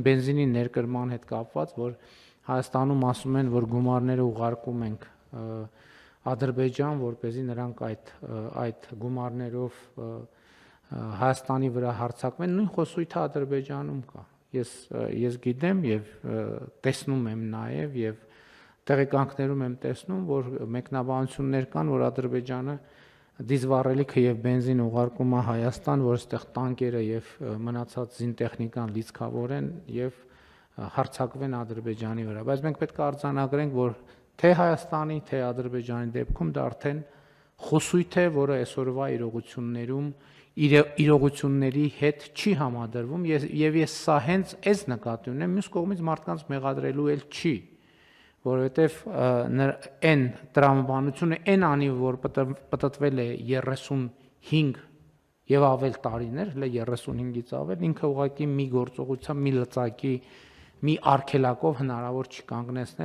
նույն բենզինի ներկրման հետ կապված, որ Հայաստանում ասում են, որ գումարները ուղարկում ենք Ադրբեջան, որպեսզի նրանք այդ գումարներով Հայաստանի վրա հարձակվեն, նույն խոսույթը Ադրբեջանում կա։ Ես գիտեմ եւ տեսնում եմ նաեւ եւ տեղեկանքներում եմ տեսնում, որ մեկնաբանություններ կան, որ Ադրբեջանը դիզվառելիքը եւ բենզին ուղարկում է Հայաստան, որ այստեղ տանկերը եւ մնացած զինտեխնիկան լիցքավորեն եւ հարձակվեն Ադրբեջանի վրա, բայց մենք պետք է արձանագրենք, որ թե Հայաստանի, թե Ադրբեջանի դեպքում դա արդեն խոսույթ է, որը այսօրվա իրողություններում իրողությունների հետ չի համադրվում եւ ես սա հենց այս նկատի ունեմ, մյուս կողմից մարդկանց մեղադրելու էլ չի, որովհետեւ այն տրամաբանությունը այն անի, որ պատտվել է 35 եւ ավել տարիներ, հələ 35-ից ավել, ինքը ուղղակի մի գործողությամբ, մի լծակի, մի արգելակով հնարավոր չի կանգնեցնել